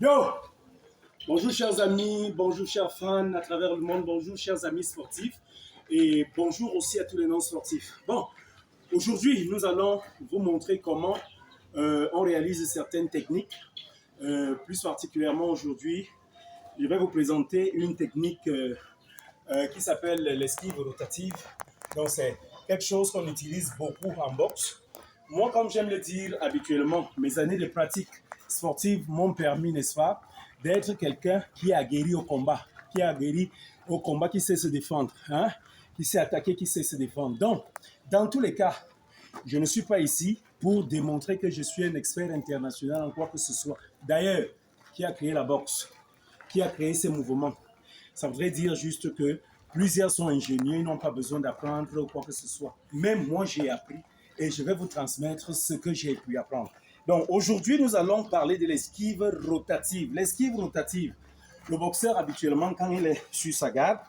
Yo! Bonjour chers amis, bonjour chers fans à travers le monde, bonjour chers amis sportifs et bonjour aussi à tous les non-sportifs. Bon, aujourd'hui nous allons vous montrer comment on réalise certaines techniques. Plus particulièrement aujourd'hui, je vais vous présenter une technique qui s'appelle l'esquive rotative. Donc c'est quelque chose qu'on utilise beaucoup en boxe. Moi, comme j'aime le dire habituellement, mes années de pratique sportive m'ont permis, n'est-ce pas, d'être quelqu'un qui est aguerri au combat, qui sait se défendre, hein, qui sait attaquer, qui sait se défendre. Donc, dans tous les cas, je ne suis pas ici pour démontrer que je suis un expert international en quoi que ce soit. D'ailleurs, qui a créé la boxe? Qui a créé ces mouvements? Ça voudrait dire juste que plusieurs sont ingénieux, ils n'ont pas besoin d'apprendre quoi que ce soit. Même moi, j'ai appris et je vais vous transmettre ce que j'ai pu apprendre. Donc aujourd'hui, nous allons parler de l'esquive rotative. L'esquive rotative, le boxeur habituellement, quand il est sur sa garde,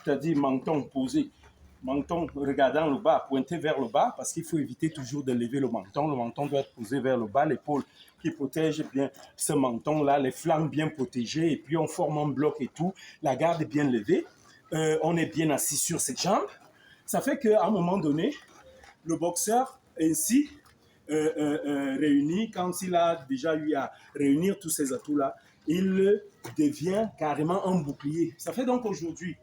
c'est-à-dire menton posé, menton regardant le bas, pointé vers le bas, parce qu'il faut éviter toujours de lever le menton. Le menton doit être posé vers le bas, l'épaule qui protège bien ce menton-là, les flancs bien protégés, et puis on forme un bloc et tout, la garde est bien levée, on est bien assis sur ses jambes. Ça fait qu'à un moment donné, le boxeur ainsi réuni, quand il a déjà eu à réunir tous ces atouts-là, il devient carrément un bouclier. Ça fait donc aujourd'hui,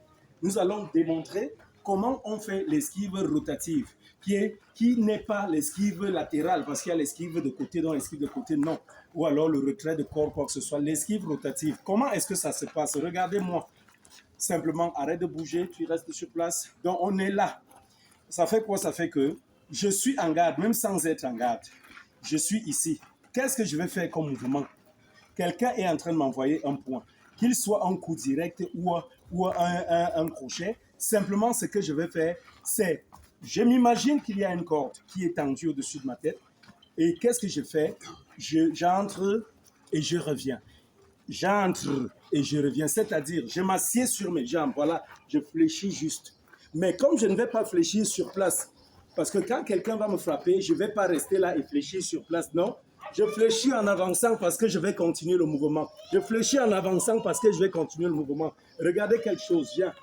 nous allons démontrer comment on fait l'esquive rotative, qui n'est pas l'esquive latérale, parce qu'il y a l'esquive de côté, donc l'esquive de côté, non. Ou alors le retrait de corps, quoi que ce soit. L'esquive rotative, comment est-ce que ça se passe? Regardez-moi. Simplement, arrête de bouger, tu restes sur place. Donc, on est là. Ça fait quoi? Ça fait que je suis en garde, même sans être en garde. Je suis ici. Qu'est-ce que je vais faire comme mouvement? Quelqu'un est en train de m'envoyer un point, qu'il soit un coup direct ou un crochet. Simplement, ce que je vais faire, c'est, je m'imagine qu'il y a une corde qui est tendue au-dessus de ma tête. Et qu'est-ce que je fais? J'entre et je reviens. J'entre et je reviens. C'est-à-dire, je m'assieds sur mes jambes. Voilà, je fléchis juste. Mais comme je ne vais pas fléchir sur place, parce que quand quelqu'un va me frapper, je ne vais pas rester là et fléchir sur place, non. Je fléchis en avançant parce que je vais continuer le mouvement. Je fléchis en avançant parce que je vais continuer le mouvement. Regardez quelque chose, viens.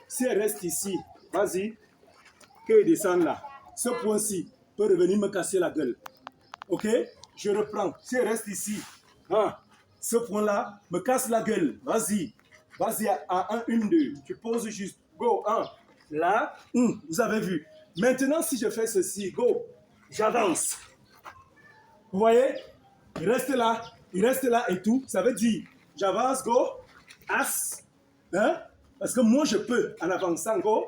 Si elle reste ici, vas-y, qu'elle descende là. Ce point-ci peut revenir me casser la gueule. Ok? Je reprends. Si elle reste ici, hein, ce point-là me casse la gueule. Vas-y. Vas-y à 1, 1, 2. Tu poses juste. Go, 1. Là, vous avez vu. Maintenant, si je fais ceci, go, j'avance. Vous voyez? Il reste là et tout. Ça veut dire, j'avance, go, as. Hein? Parce que moi, je peux, en avançant, go,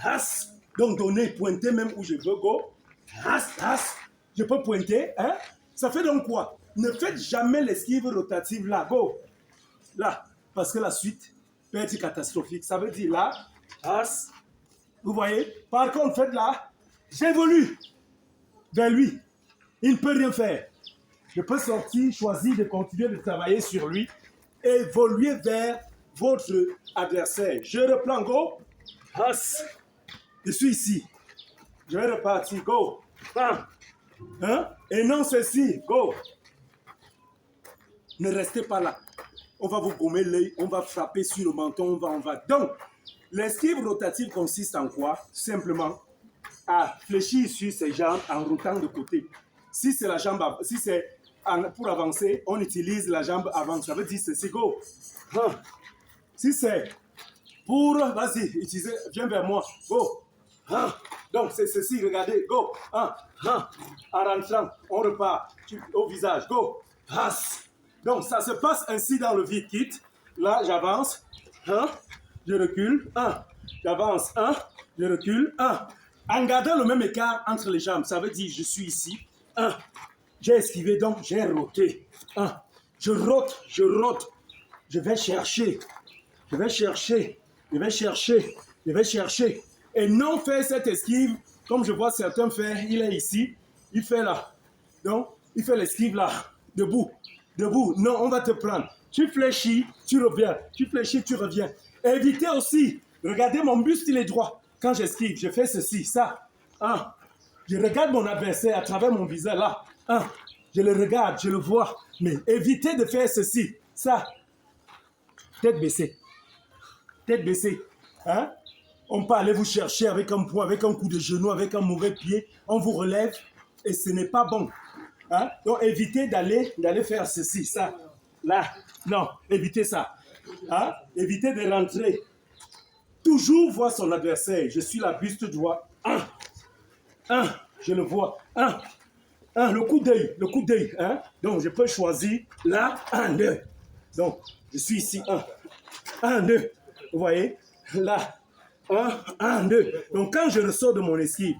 as. Donc, donner, pointer même où je veux, go, as. Je peux pointer, hein? Ça fait donc quoi? Ne faites jamais l'esquive rotative là, go. Là, parce que la suite peut être catastrophique. Ça veut dire là, as. Vous voyez? Par contre, faites là, j'évolue vers lui. Il ne peut rien faire. Je peux sortir, choisir de continuer de travailler sur lui, évoluer vers votre adversaire. Je reprends, go. As. Je suis ici. Je vais repartir, go. Hein? Et non ceci, go. Ne restez pas là. On va vous gommer l'œil, on va frapper sur le menton, on va. Donc, l'esquive rotative consiste en quoi? Simplement à fléchir sur ses jambes en rotant de côté. Si c'est la jambe, si c'est pour avancer, on utilise la jambe avant. Ça veut dire ceci, go. Si c'est pour, vas-y, utilisez, viens vers moi, go. Donc c'est ceci, regardez, go. En rentrant, on repart au visage, go. Donc ça se passe ainsi dans le vide kit. Là, j'avance, je recule, j'avance, je recule, en gardant le même écart entre les jambes. Ça veut dire je suis ici, j'ai esquivé, donc j'ai roté. Je rote, je vais chercher, je vais chercher. Et non faire cette esquive, comme je vois certains faire, il est ici, il fait là. Donc, il fait l'esquive là, debout. Non, on va te prendre. Tu fléchis, tu reviens. Tu fléchis, tu reviens. Évitez aussi, regardez mon buste, il est droit. Quand j'esquive, je fais ceci, ça. Je regarde mon adversaire à travers mon visage là. je le regarde, je le vois. Mais évitez de faire ceci, ça. Tête baissée. Tête baissée. Hein? On peut aller vous chercher avec un poing, avec un coup de genou, avec un mauvais pied. On vous relève et ce n'est pas bon. Hein? Donc évitez d'aller faire ceci, ça. Là. Non, évitez ça. Hein? Évitez de rentrer. Toujours voir son adversaire. Je suis la buste droit. Je le vois. Le coup d'œil. Hein? Donc, je peux choisir là, 1, 2. Donc, je suis ici, 1, 2. Vous voyez? Là, 1, 2. Donc, quand je ressors de mon esquive,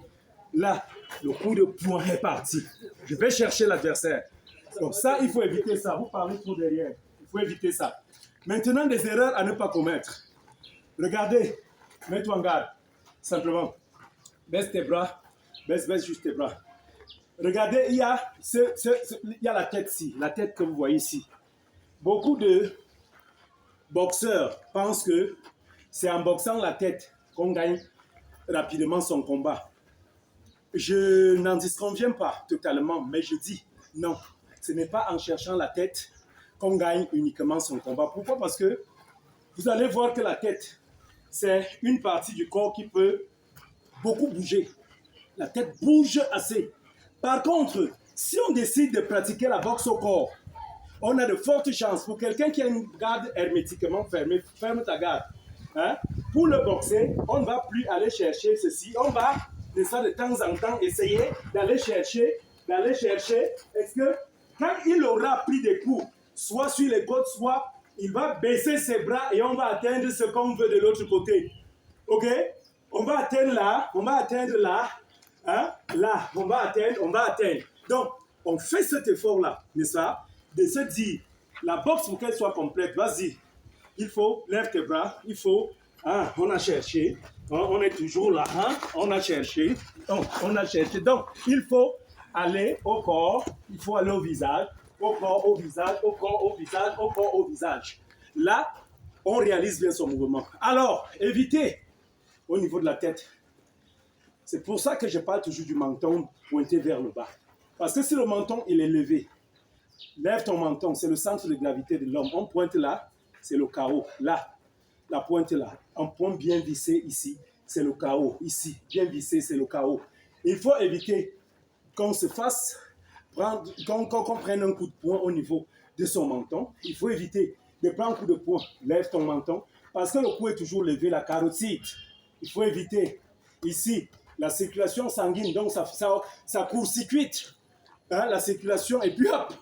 là, le coup de poing est parti. Je vais chercher l'adversaire. Donc, ça, il faut éviter ça. Vous parlez trop derrière. Il faut éviter ça. Maintenant, des erreurs à ne pas commettre. Regardez, mets-toi en garde. Simplement, baisse tes bras. Baisse juste tes bras. Regardez, il y a la tête ici, la tête que vous voyez ici. Beaucoup de boxeurs pensent que c'est en boxant la tête qu'on gagne rapidement son combat. Je n'en disconviens pas totalement, mais je dis non. Ce n'est pas en cherchant la tête qu'on gagne uniquement son combat. Pourquoi? Parce que vous allez voir que la tête, c'est une partie du corps qui peut beaucoup bouger. La tête bouge assez. Par contre, si on décide de pratiquer la boxe au corps, on a de fortes chances. Pour quelqu'un qui a une garde hermétiquement fermée, ferme ta garde. Hein? Pour le boxer, on ne va plus aller chercher ceci. On va, de temps en temps, essayer d'aller chercher. Est-ce que quand il aura pris des coups, soit sur les côtes, soit il va baisser ses bras et on va atteindre ce qu'on veut de l'autre côté. OK? On va atteindre là, hein? Là, on va atteindre. Donc, on fait cet effort-là, n'est-ce pas? De se dire, la boxe pour qu'elle soit complète, vas-y. Il faut, lève tes bras, il faut, hein, on a cherché, on est toujours là, hein? On a cherché. Donc, il faut aller au corps, il faut aller au visage, au corps, au visage, au corps, au visage, au corps, au visage. Là, on réalise bien son mouvement. Alors, évitez au niveau de la tête. C'est pour ça que je parle toujours du menton pointé vers le bas. Parce que si le menton il est levé, lève ton menton, c'est le centre de gravité de l'homme. On pointe là, c'est le chaos. Là, la pointe là. Un point bien vissé ici, c'est le chaos. Ici, bien vissé, c'est le chaos. Il faut éviter qu'on se fasse prendre, qu'on prenne un coup de poing au niveau de son menton. Il faut éviter de prendre un coup de poing. Lève ton menton. Parce que le cou est toujours levé, la carotide. Il faut éviter. Ici, la circulation sanguine, donc ça court-circuite. Hein, la circulation, et puis hop,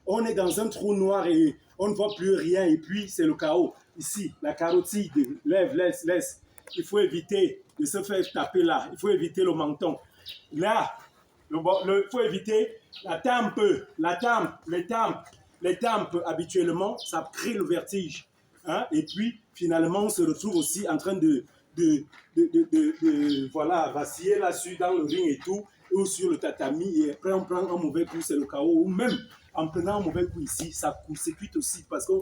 on est dans un trou noir et on ne voit plus rien, et puis c'est le chaos. Ici, la carotide, lève, laisse. Il faut éviter de se faire taper là. Il faut éviter le menton. Là, il faut éviter la tempe, les tempes, habituellement, ça crée le vertige. Hein? Et puis, finalement, on se retrouve aussi en train de voilà, vaciller là-dessus dans le ring et tout, ou sur le tatami, et après on prend un mauvais coup, c'est le chaos, ou même en prenant un mauvais coup ici, ça court-circuite aussi, parce que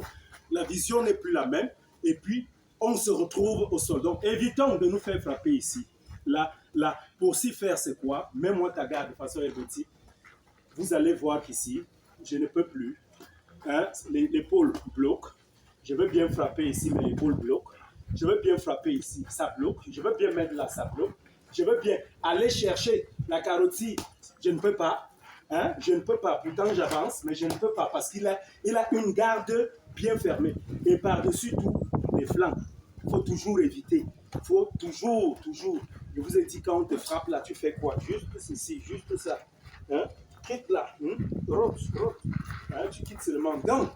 la vision n'est plus la même, et puis on se retrouve au sol. Donc évitons de nous faire frapper ici. Là, pour s'y faire, c'est quoi? Mets-moi ta garde de façon hermétique. Vous allez voir qu'ici, je ne peux plus. Hein? L'épaule bloque. Je veux bien frapper ici, mais l'épaule bloque. Je veux bien frapper ici, ça bloque. Je veux bien mettre là, ça bloque. Je veux bien aller chercher la carotide. Je ne peux pas. Hein? Je ne peux pas. Pourtant, j'avance, mais je ne peux pas parce qu'il a une garde bien fermée. Et par-dessus tout, les flancs. Il faut toujours éviter. Il faut toujours. Je vous ai dit, quand on te frappe là, tu fais quoi? Juste ceci, juste ça. Hein? Quitte là. Rote. Hein? Tu quittes seulement. Donc,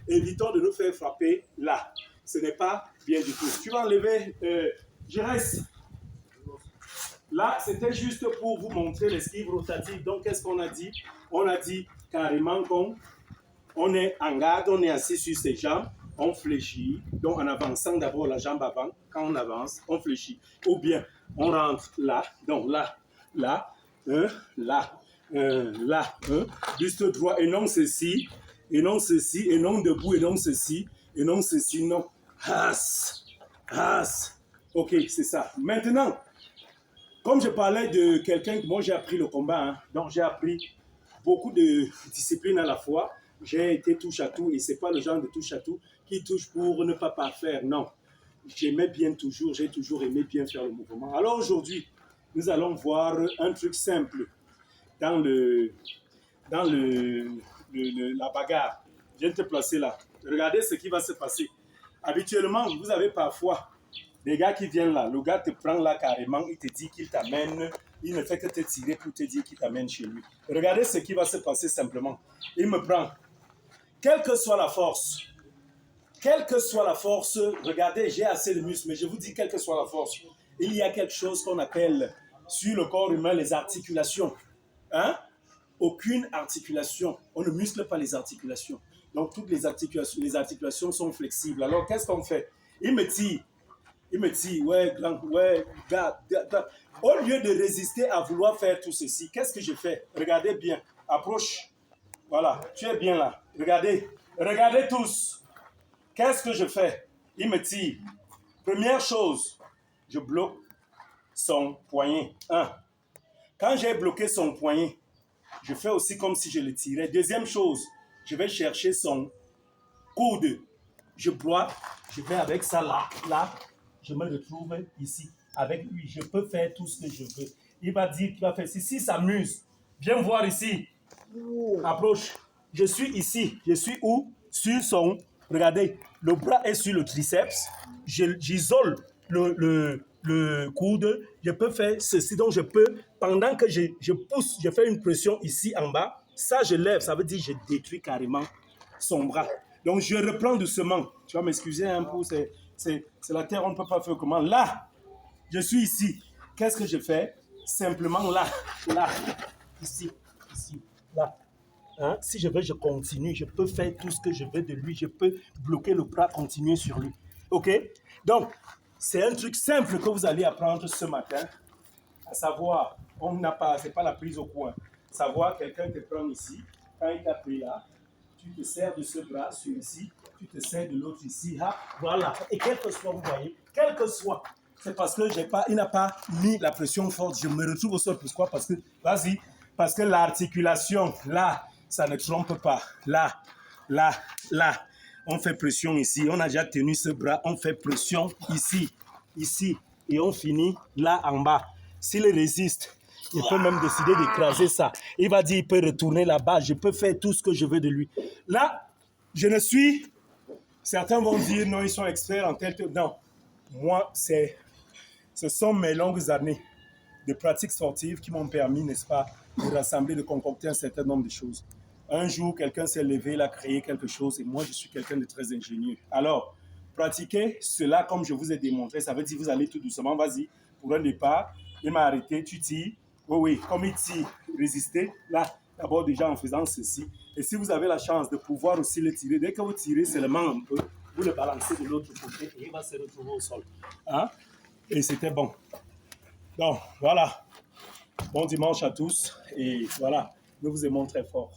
évitons de nous faire frapper là. Ce n'est pas bien du tout. Tu vas enlever, je reste. Là, c'était juste pour vous montrer l'esquive rotative. Donc, qu'est-ce qu'on a dit? On a dit carrément qu'on est en garde, on est assis sur ses jambes, on fléchit. Donc, en avançant d'abord la jambe avant, quand on avance, on fléchit. Ou bien, on rentre là, donc là, juste droit, et non ceci, et non debout, et non ceci, non. Ok, c'est ça. Maintenant, comme je parlais de quelqu'un que moi j'ai appris le combat, hein, donc j'ai appris beaucoup de discipline à la fois. J'ai été touche à tout et ce n'est pas le genre de touche à tout qui touche pour ne pas parfaire. Non, j'aimais bien toujours, j'ai toujours aimé bien faire le mouvement. Alors aujourd'hui, nous allons voir un truc simple dans la bagarre. Je viens de te placer là. Regardez ce qui va se passer. Habituellement, vous avez parfois des gars qui viennent là. Le gars te prend là carrément, il te dit qu'il t'amène. Il ne fait que te tirer pour te dire qu'il t'amène chez lui. Regardez ce qui va se passer simplement. Il me prend. Quelle que soit la force, regardez, j'ai assez de muscles, mais je vous dis, quelle que soit la force, il y a quelque chose qu'on appelle sur le corps humain les articulations. Hein? Aucune articulation. On ne muscle pas les articulations. Donc, toutes les articulations sont flexibles. Alors, qu'est-ce qu'on fait? Il me tire, ouais, gars. Au lieu de résister à vouloir faire tout ceci, qu'est-ce que je fais? Regardez bien, approche. Voilà, tu es bien là. Regardez tous. Qu'est-ce que je fais? Il me tire. Première chose, je bloque son poignet. Quand j'ai bloqué son poignet, je fais aussi comme si je le tirais. Deuxième chose, je vais chercher son coude. Je bloque, je vais avec ça là, je me retrouve ici. Avec lui, je peux faire tout ce que je veux. Il va dire qu'il va faire ceci. S'il s'amuse, viens voir ici. Approche. Je suis ici. Je suis où? Sur son... Regardez, le bras est sur le triceps. J'isole le coude. Je peux faire ceci. Donc, je peux, pendant que je pousse, je fais une pression ici en bas. Ça, je lève. Ça veut dire que je détruis carrément son bras. Donc, je reprends doucement. Tu vas m'excuser un peu. C'est la terre, on ne peut pas faire comment. Là, je suis ici. Qu'est-ce que je fais? Simplement là, ici, là. Hein? Si je veux, je continue. Je peux faire tout ce que je veux de lui. Je peux bloquer le bras, continuer sur lui. OK? Donc, c'est un truc simple que vous allez apprendre ce matin. À savoir, c'est pas la prise au coin. Savoir, quelqu'un te prend ici. Quand il t'a pris là, tu te sers de ce bras sur ici. Tu te sers de l'autre ici. Ah, voilà. Et quel que soit, vous voyez, quel que soit, c'est parce que il n'a pas mis la pression forte. Je me retrouve au sol. Pourquoi? Parce que l'articulation, là, ça ne trompe pas. Là. On fait pression ici. On a déjà tenu ce bras. On fait pression ici. Et on finit là en bas. S'il résiste, il peut même décider d'écraser ça. Il va dire, il peut retourner là-bas. Je peux faire tout ce que je veux de lui. Là, je ne suis... Certains vont dire, non, ils sont experts en tel... Non. Moi, ce sont mes longues années de pratique sportive qui m'ont permis, n'est-ce pas, de rassembler, de concocter un certain nombre de choses. Un jour, quelqu'un s'est levé, il a créé quelque chose et moi, je suis quelqu'un de très ingénieux. Alors, pratiquer cela comme je vous ai démontré, ça veut dire vous allez tout doucement, vas-y, pour un départ, il m'a arrêté, tu tires, oui, comme il tire, résister, là, d'abord déjà en faisant ceci. Et si vous avez la chance de pouvoir aussi le tirer, dès que vous tirez seulement un peu, vous le balancez de l'autre côté et il va se retrouver au sol. Hein? Et c'était bon. Donc, voilà. Bon dimanche à tous et voilà, nous vous aimons très fort.